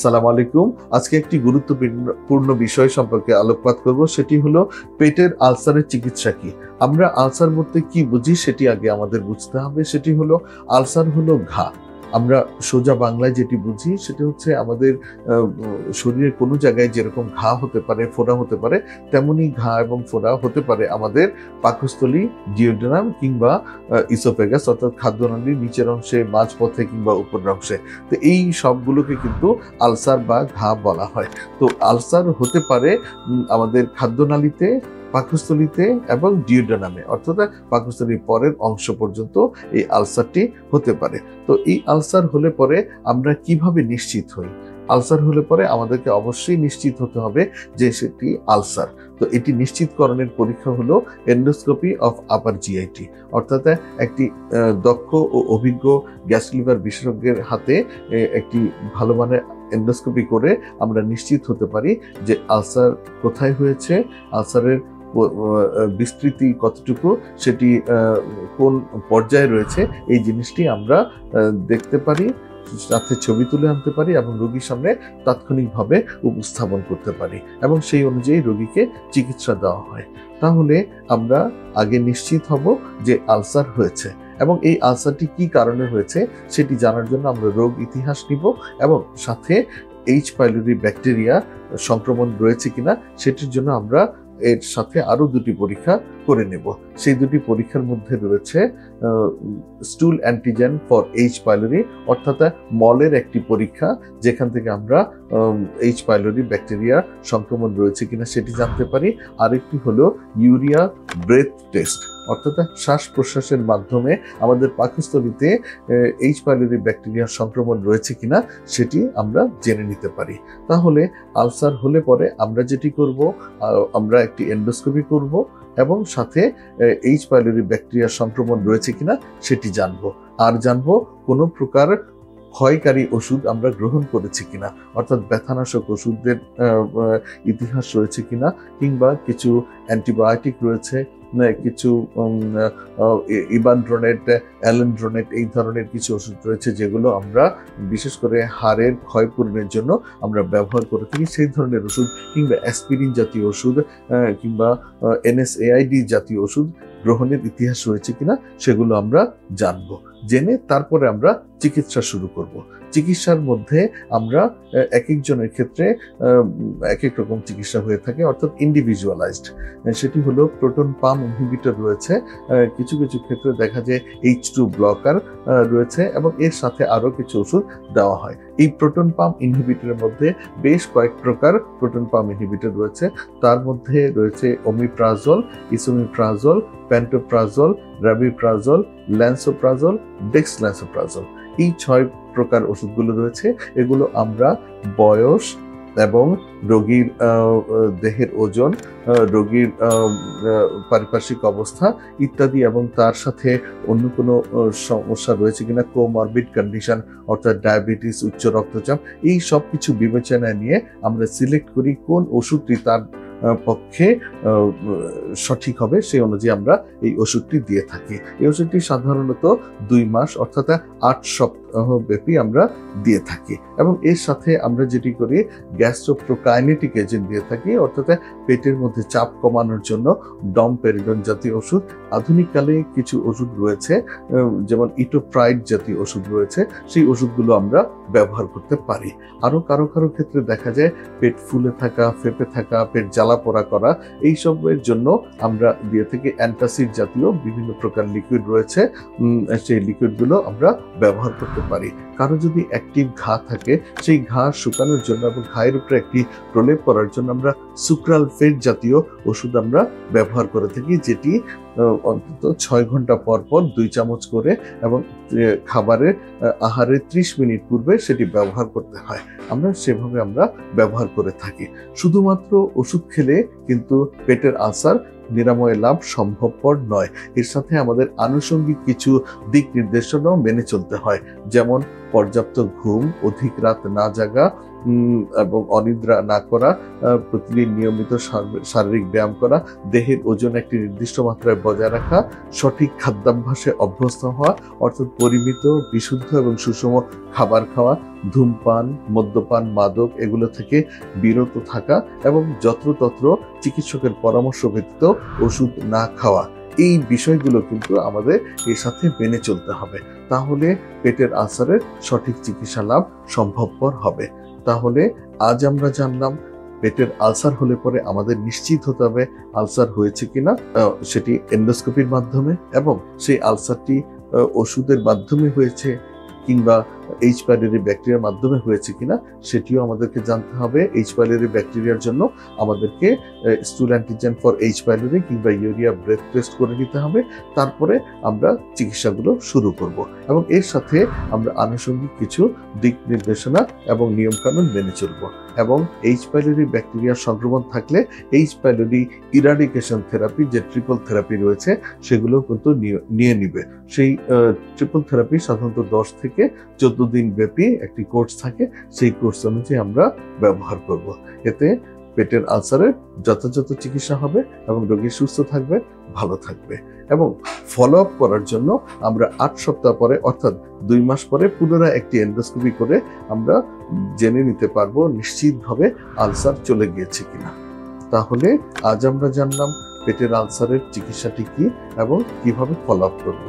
আসসালামু আলাইকুম। আজকে একটি গুরুত্বপূর্ণ বিষয় সম্পর্কে আলোকপাত করব, সেটি হলো পেটের আলসারের চিকিৎসা কি। আমরা আলসার বলতে কি বুঝি সেটি আগে আমাদের বুঝতে হবে। সেটি হলো আলসার হলো ঘা। আমরা সোজা বাংলায় যেটি বুঝি সেটি হচ্ছে আমাদের শরীরের কোনো জায়গায় যেরকম ঘা হতে পারে, ফোড়া হতে পারে, তেমনি ঘা এবং ফোড়া হতে পারে আমাদের পাকস্থলী, ডিওডেনাম কিংবা ইসোফেগাস অর্থাৎ খাদ্যনালীর নিচের অংশে, মাঝপথে কিংবা উপরের অংশে। তো এই সবগুলোকে কিন্তু আলসার বা ঘা বলা হয়। তো আলসার হতে পারে আমাদের খাদ্যনালীতে, পাকস্থলীতে এবং ডিওডেনামে অর্থাৎ পাকস্থলীর পরের অংশ পর্যন্ত এই আলসারটি হতে পারে। তো এই আলসার হলে পরে আমরা কিভাবে নিশ্চিত হই? আলসার হলে পরে আমাদেরকে অবশ্যই নিশ্চিত হতে হবে যে সেটি আলসার। তো এটি নিশ্চিতকরণের পরীক্ষা হলো এন্ডোস্কোপি অফ আপার জিআইটি, অর্থাৎ একটি দক্ষ ও অভিজ্ঞ গ্যাস লিভার বিশেষজ্ঞের হাতে একটি ভালো মানের এন্ডোস্কোপি করে আমরা নিশ্চিত হতে পারি যে আলসার কোথায় হয়েছে, আলসারের বিস্তৃতি কতটুকু, সেটি কোন পর্যায়ে রয়েছে, এই জিনিসটি আমরা দেখতে পারি, সাথে ছবি তুলে আনতে পারি এবং রোগীর সামনে তাৎক্ষণিকভাবে উপস্থাপন করতে পারি এবং সেই অনুযায়ী রোগীকে চিকিৎসা দেওয়া হয়। তাহলে আমরা আগে নিশ্চিত হব যে আলসার হয়েছে এবং এই আলসারটি কি কারণে হয়েছে সেটি জানার জন্য আমরা রোগ ইতিহাস নিব এবং সাথে এইচ পাইলোরি ব্যাকটেরিয়া সংক্রমণ রয়েছে কিনা সেটির জন্য আমরা এর সাথে আরো দুটি পরীক্ষা করে নেব। সেই দুটি পরীক্ষার মধ্যে রয়েছে স্টুল অ্যান্টিজেন ফর এইচ পাইলোরি, অর্থাৎ মলের একটি পরীক্ষা যেখান থেকে আমরা এইচ পাইলোরি ব্যাকটেরিয়া সংক্রমণ রয়েছে কিনা সেটি জানতে পারি। আরেকটি হলো ইউরিয়া ব্রেথ টেস্ট, অর্থাৎ শ্বাস প্রশ্বাসের মাধ্যমে আমাদের পাকস্থলীতে এইচ পাইলোরি ব্যাকটেরিয়ার সংক্রমণ রয়েছে কিনা সেটি আমরা জেনে নিতে পারি। তাহলে আলসার হলে পরে আমরা যেটি করব, আমরা একটি এন্ডোস্কোপি করব এবং সাথে এইচ পাইলোরি ব্যাকটেরিয়ার সংক্রমণ রয়েছে কিনা সেটি জানবো। আর জানবো কোনো প্রকার ক্ষয়কারী ওষুধ আমরা গ্রহণ করেছি কিনা, অর্থাৎ ব্যথানাশক ওষুধের ইতিহাস রয়েছে কিনা, কিংবা কিছু অ্যান্টিবায়োটিক রয়েছে, কিছু ইবানড্রোনেট, অ্যালেন্ড্রোনেট, এই ধরনের কিছু ওষুধ রয়েছে যেগুলো আমরা বিশেষ করে হাড়ের ক্ষয়পূরণের জন্য আমরা ব্যবহার করে থাকি। সেই ধরনের ওষুধ কিংবা অ্যাসপিরিন জাতীয় ওষুধ কিংবা NSAID জাতীয় ওষুধ গ্রহণের ইতিহাস রয়েছে কিনা সেগুলো আমরা জানবো। জেনে তারপরে আমরা চিকিৎসা শুরু করব। চিকিৎসার মধ্যে আমরা এক একজনের ক্ষেত্রে এক এক রকম চিকিৎসা হয়ে থাকে, অর্থাৎ ইন্ডিভিজুয়ালাইজড। সেটি হলো প্রোটন পাম্প ইনহিবিটর রয়েছে, কিছু কিছু ক্ষেত্রে দেখা যায় H2 ব্লকার রয়েছে এবং এর সাথে আরো কিছু ওষুধ দেওয়া হয়। এই প্রোটন পাম্প ইনহিবিটরের মধ্যে বেশ কয়েক প্রকার প্রোটন পাম্প ইনহিবিটর রয়েছে। তার মধ্যে রয়েছে ওমিপ্রাজল, ইসোমিপ্রাজল, প্যান্টোপ্রাজল, রাবিপ্রাজল, ল্যান্সোপ্রাজল, ডেক্সল্যান্সোপ্রাজল। এই 6 প্রকার ওষুধগুলো রয়েছে। এগুলো আমরা বয়স এবং রোগীর দেহের ওজন, রোগীর পারিপার্শ্বিক অবস্থা ইত্যাদি এবং তার সাথে অন্য কোনো সমস্যা রয়েছে কিনা, কোমরবিড কন্ডিশন অর্থাৎ ডায়াবেটিস, উচ্চ রক্তচাপ, এই সব কিছু বিবেচনায় নিয়ে আমরা সিলেক্ট করি কোন ওষুধটি তার পক্ষে সঠিক হবে, সেই অনুযায়ী আমরা এই ওষুধটি দিয়ে থাকি। এই ওষুধটি সাধারণত 2 মাস অর্থাৎ 8 সপ্তাহ ব্যাপী আমরা দিয়ে থাকি এবং এর সাথে আমরা যেটি করি গ্যাস্ট্রোপ্রোকাইনেটিক এজেন্ট দিয়ে থাকি, অর্থাৎ পেটের মধ্যে চাপ কমানোর জন্য ডমপেরিডন জাতীয় ওষুধ। আধুনিককালে কিছু ওষুধ রয়েছে যেমন ইটোপ্রাইড জাতীয় ওষুধ রয়েছে, সেই ওষুধগুলো আমরা ব্যবহার করতে পারি। আরো কারো কারো ক্ষেত্রে দেখা যায় পেট ফুলে থাকা, ফেপে থাকা, পেট জ্বালা পোড়া করা, এইসবের জন্য আমরা দিয়ে থাকি অ্যান্টাসিড জাতীয় বিভিন্ন প্রকার লিকুইড রয়েছে, সেই লিকুইডগুলো আমরা ব্যবহার করতে পারি। কারো যদি অ্যাক্টিভ ঘা থাকে, সেই ঘা শুকানোর জন্য এবং ঘায়ের উপরে একটি প্রলেপ করার জন্য আমরা সুক্রালফেট জাতীয় ওষুধ আমরা ব্যবহার করে থাকি, যেটি অন্তত 6 ঘন্টা পর পর 2 চামচ করে এবং খাবারের আহারের 30 মিনিট পূর্বে সেটি ব্যবহার করতে হয়। আমরা সেভাবে আমরা ব্যবহার করে থাকি। শুধুমাত্র ওষুধ খেলে কিন্তু পেটের আলসার নিরাময় লাভ সম্ভবপর নয়। এর সাথে আমাদের আনুষঙ্গিক কিছু দিক নির্দেশনাও মেনে চলতে হয়, যেমন পর্যাপ্ত ঘুম, অধিক রাত না জাগা এবং অনিদ্রা না করা, প্রতিদিন নিয়মিত শারীরিক ব্যায়াম করা, দেহের ওজন একটি নির্দিষ্ট মাত্রায় বজায় রাখা, সঠিক খাদ্যাভ্যাসে অভ্যস্ত হওয়া, অর্থাৎ পরিমিত, বিশুদ্ধ এবং সুষম খাবার খাওয়া, ধূমপান, মদ্যপান, মাদক এগুলো থেকে বিরত থাকা এবং যত্রতত্র চিকিৎসকের পরামর্শ ব্যতীত ওষুধ না খাওয়া, এই বিষয়গুলো কিন্তু আমাদের এর সাথে মেনে চলতে হবে। তাহলে পেটের আলসারের সঠিক চিকিৎসা লাভ সম্ভবপর হবে। তাহলে আজ আমরা জানলাম পেটের আলসার হলে পরে আমাদের নিশ্চিত হতে হবে আলসার হয়েছে কিনা, সেটি এন্ডোস্কোপির মাধ্যমে, এবং সেই আলসারটি ওষুধের মাধ্যমে হয়েছে কিংবা এইচ পাইলোরি ব্যাকটেরিয়ার মাধ্যমে হয়েছে কিনা সেটিও আমাদেরকে জানতে হবে। এইচ পাইলোরি ব্যাকটেরিয়ার জন্য আমাদেরকে স্টুল অ্যান্টিজেন ফর এইচ পাইলোরি কিংবা ইউরিয়া ব্রেথ টেস্ট করে নিতে হবে। তারপরে আমরা চিকিৎসাগুলো শুরু করব এবং এর সাথে আমরা আনুষঙ্গিক কিছু দিক নির্দেশনা এবং নিয়মকানুন মেনে চলব। এবং এইচ পাইলোরি ব্যাকটেরিয়ার সংক্রমণ থাকলে এইচ পাইলোরি ইরাডিকেশন থেরাপি, যে ট্রিপল থেরাপি রয়েছে, সেগুলো কিন্তু নিয়ে নিবে। সেই ট্রিপল থেরাপি সাধারণত 10 থেকে 14 দিন ব্যাপী একটি কোর্স থাকে, সেই কোর্স অনুযায়ী আমরা ব্যবহার করব। এতে পেটের আলসারের যথাযথ চিকিৎসা হবে এবং রোগী সুস্থ থাকবে, ভালো থাকবে। এবং ফলো আপ করার জন্য আমরা 8 সপ্তাহ পরে, অর্থাৎ 2 মাস পরে পুনরায় একটি এন্ডোস্কোপি করে আমরা জেনে নিতে পারবো নিশ্চিতভাবে আলসার চলে গিয়েছে কিনা। তাহলে আজ আমরা জানলাম পেটের আলসারের চিকিৎসাটি কি এবং কিভাবে ফলো আপ করব।